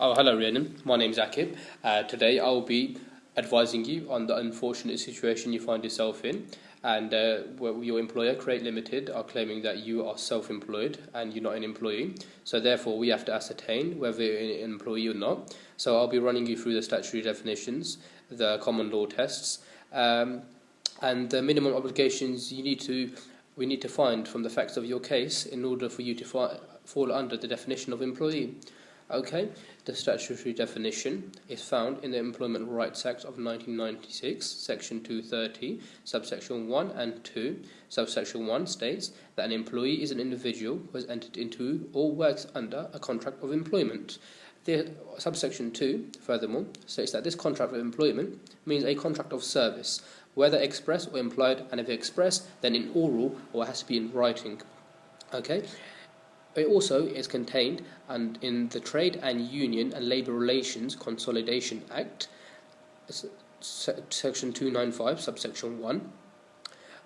Oh, hello, Rhiannon. My name's Aqib. Today I will be advising you on the unfortunate situation you find yourself in, and where your employer, Create Limited, are claiming that you are self-employed and you're not an employee. So therefore, we have to ascertain whether you're an employee or not. So I'll be running you through the statutory definitions, the common law tests, and the minimum obligations we need to find from the facts of your case in order for you to fall under the definition of employee. Okay, the statutory definition is found in the Employment Rights Act of 1996, Section 230, subsection 1 and 2. Subsection 1 states that an employee is an individual who has entered into or works under a contract of employment. The subsection 2, furthermore, states that this contract of employment means a contract of service, whether express or implied, and if express, then in oral or it has to be in writing. Okay. It also is contained in the Trade and Union and Labour Relations Consolidation Act, Section 295, subsection 1.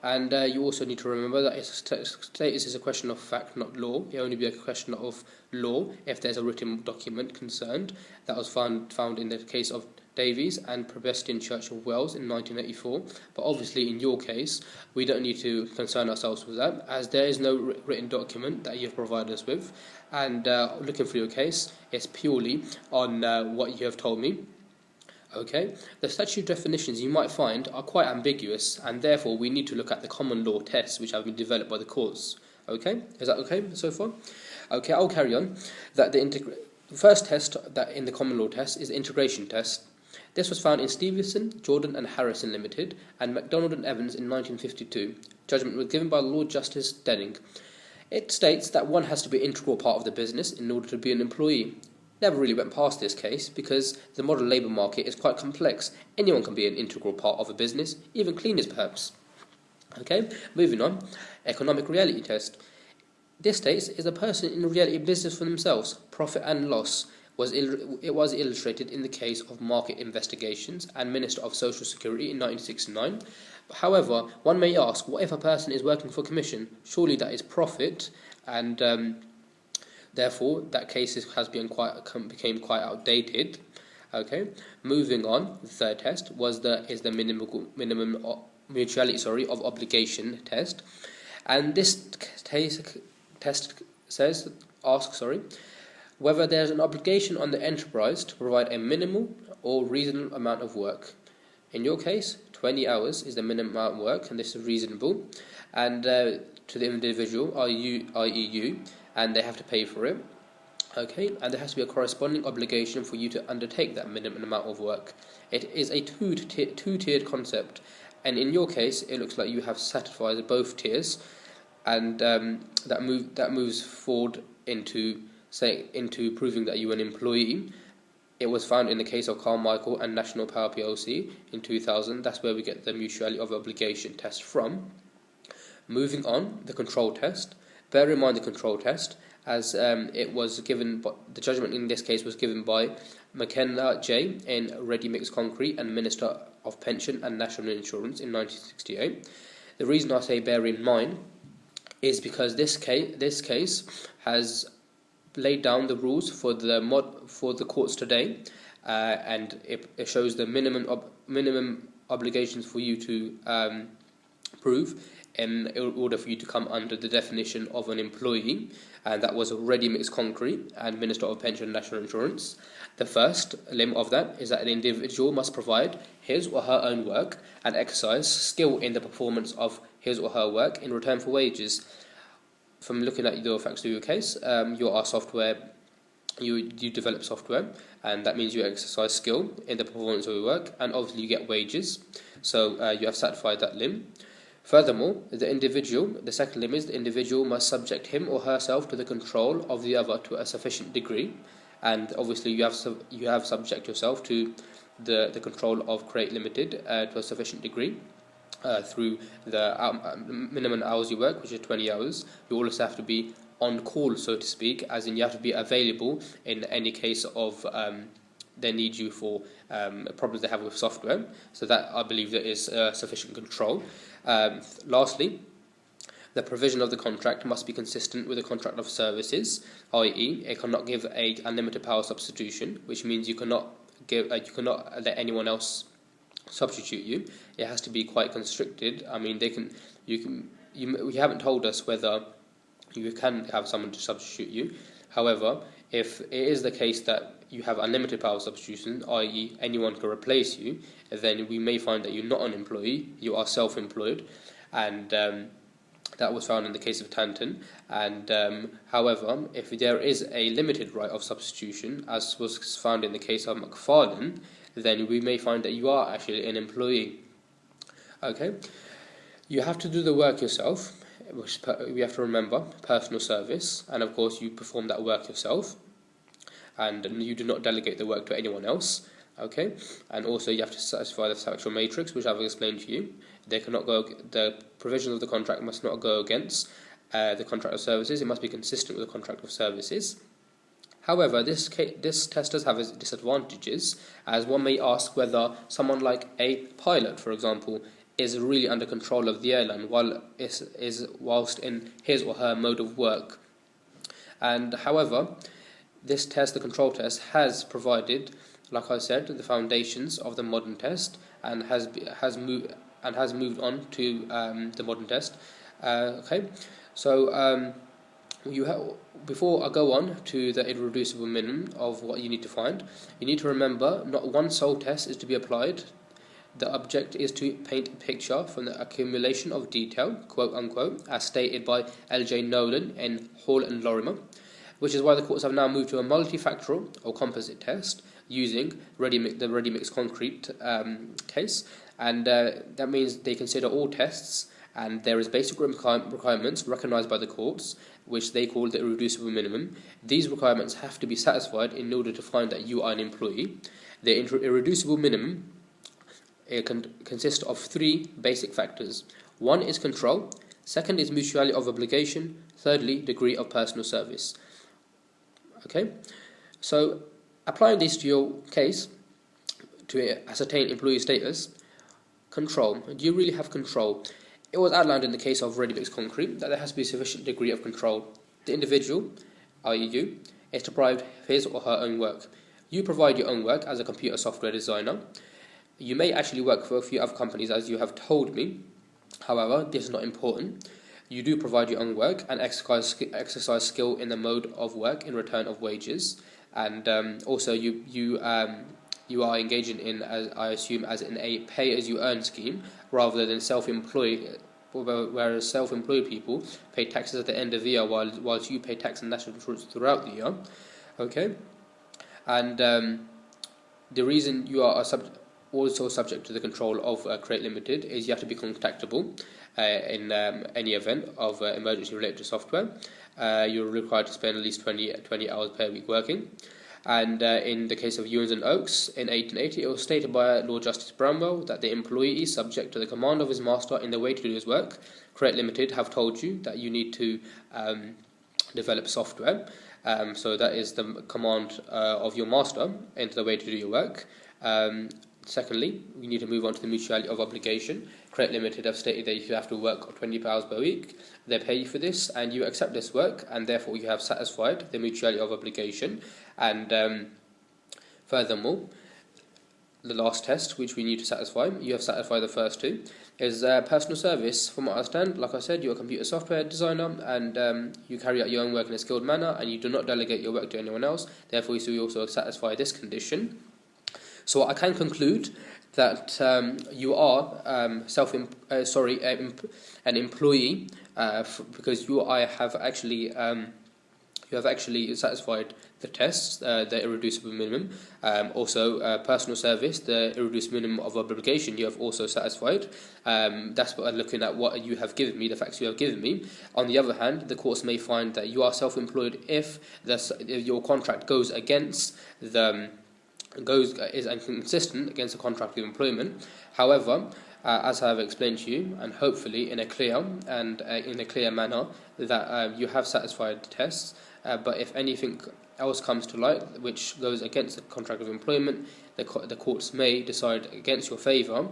And you also need to remember that status is a question of fact, not law. It only be a question of law if there's a written document concerned. That was found in the case of Davies and Presbyterian Church of Wales in 1984. But obviously, in your case, we don't need to concern ourselves with that, as there is no written document that you've provided us with. And looking for your case, it's purely on what you have told me. Okay, the statutory definitions you might find are quite ambiguous, and therefore we need to look at the common law tests which have been developed by the courts. Okay, is that okay so far? Okay, I'll carry on. That the first test that in the common law test is the integration test. This was found in Stevenson, Jordan and Harrison Limited and MacDonald and Evans in 1952. Judgment was given by Lord Justice Denning. It states that one has to be an integral part of the business in order to be an employee. Never really went past this case because the modern labour market is quite complex. Anyone can be an integral part of a business, even cleaners perhaps. Okay, moving on. Economic reality test. This states is a person in reality business for themselves, profit and loss. It was illustrated in the case of Market Investigations and Minister of Social Security in 1969. However, one may ask, what if a person is working for commission? Surely that is profit, and therefore that case became quite outdated. Okay, moving on. The third test is the minimum mutuality of obligation test, and this test asks whether there is an obligation on the enterprise to provide a minimal or reasonable amount of work. In your case, 20 hours is the minimum amount of work, and this is reasonable, and to the individual, i.e. you, and they have to pay for it. Okay, and there has to be a corresponding obligation for you to undertake that minimum amount of work. It is a two-tiered concept, and in your case, it looks like you have satisfied both tiers, and that moves forward into proving that you are an employee. It was found in the case of Carmichael and National Power PLC in 2000. That's where we get the mutuality of obligation test from. Moving on, the control test. Bear in mind the control test, as it was given, the judgment in this case was given by McKenna J. in Ready Mix Concrete and Minister of Pension and National Insurance in 1968. The reason I say bear in mind is because this case has laid down the rules for the courts today, and it shows the minimum obligations for you to prove in order for you to come under the definition of an employee, and that was Ready Mix Concrete and Minister of Pension and National Insurance. The first limb of that is that an individual must provide his or her own work and exercise skill in the performance of his or her work in return for wages. From looking at the facts of your case, you are software. You develop software, and that means you exercise skill in the performance of your work, and obviously you get wages. So you have satisfied that limb. Furthermore, the second limb is the individual must subject him or herself to the control of the other to a sufficient degree, and obviously you have subject yourself to the control of Create Limited to a sufficient degree. Through the minimum hours you work, which is 20 hours. You also have to be on call, so to speak, as in you have to be available in any case of they need you for problems they have with software. So that, I believe, there is sufficient control. Lastly, The provision of the contract must be consistent with the contract of services, i.e., it cannot give a unlimited power substitution, which means you cannot let anyone else substitute you. It has to be quite constricted. I mean, you haven't told us whether you can have someone to substitute you. However, if it is the case that you have unlimited power substitution, i.e. anyone can replace you, then we may find that you're not an employee, you are self-employed, and that was found in the case of Tanton. And however, if there is a limited right of substitution, as was found in the case of McFarlane, then we may find that you are actually an employee. Okay, you have to do the work yourself, which we have to remember, personal service, and of course you perform that work yourself, and you do not delegate the work to anyone else. Okay, and also you have to satisfy the factual matrix, which I've explained to you. The provision of the contract must not go against the contract of services. It must be consistent with the contract of services. However, this test does have its disadvantages, as one may ask whether someone like a pilot, for example, is really under control of the airline whilst in his or her mode of work. And however, this test, the control test, has provided, like I said, the foundations of the modern test, and has moved on to the modern test. Okay, so before I go on to the irreducible minimum of what you need to find, you need to remember not one sole test is to be applied. The object is to paint a picture from the accumulation of detail, quote unquote, as stated by L.J. Nolan in Hall and Lorimer, which is why the courts have now moved to a multifactorial or composite test using the ready-mix concrete case, and that means they consider all tests, and there is basic requirements recognised by the courts, which they call the irreducible minimum. These requirements have to be satisfied in order to find that you are an employee. The irreducible minimum consists of three basic factors. One is control, second is mutuality of obligation, thirdly degree of personal service. Okay, so applying this to your case to ascertain employee status. Control. Do you really have control? It was outlined in the case of ready-mix concrete that there has to be a sufficient degree of control. The individual, i.e. you, is deprived of his or her own work. You provide your own work as a computer software designer. You may actually work for a few other companies, as you have told me. However, this is not important. You do provide your own work and exercise skill in the mode of work in return of wages. And also you are engaging in, as I assume, as in a pay-as-you-earn scheme rather than self-employed, whereas self-employed people pay taxes at the end of the year, whilst you pay tax and national insurance throughout the year. Okay, and the reason you are also subject to the control of Create Limited is you have to be contactable in any event of emergency related to software. You're required to spend at least 20 hours per week working. And in the case of Ewens and Oakes in 1880, it was stated by Lord Justice Bramwell that the employee is subject to the command of his master in the way to do his work. Create Limited have told you that you need to develop software. So that is the command of your master into the way to do your work. Secondly, we need to move on to the mutuality of obligation. Create Limited have stated that you have to work 20 hours per week. They pay you for this, and you accept this work, and therefore you have satisfied the mutuality of obligation. And furthermore, the last test, which we need to satisfy, you have satisfied the first two, is personal service. From what I understand, like I said, you're a computer software designer, and you carry out your own work in a skilled manner, and you do not delegate your work to anyone else. Therefore, you also satisfy this condition. So I can conclude that you are an employee because you have actually satisfied the tests, the irreducible minimum. Also, personal service, the irreducible minimum of obligation, you have also satisfied. That's what I'm looking at, what you have given me, the facts you have given me. On the other hand, the courts may find that you are self-employed if your contract goes against is inconsistent against the contract of employment. However, as I have explained to you, and hopefully in a clear manner, that you have satisfied the tests. But if anything else comes to light which goes against the contract of employment, the courts may decide against your favour.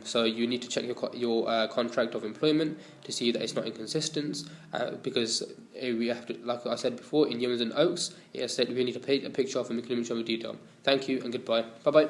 So you need to check your contract of employment to see that it's not inconsistent, because we have to, like I said before, in Yeomans and Oaks, it said we need to paint a picture of and make an image of a detail. Thank you and goodbye. Bye bye.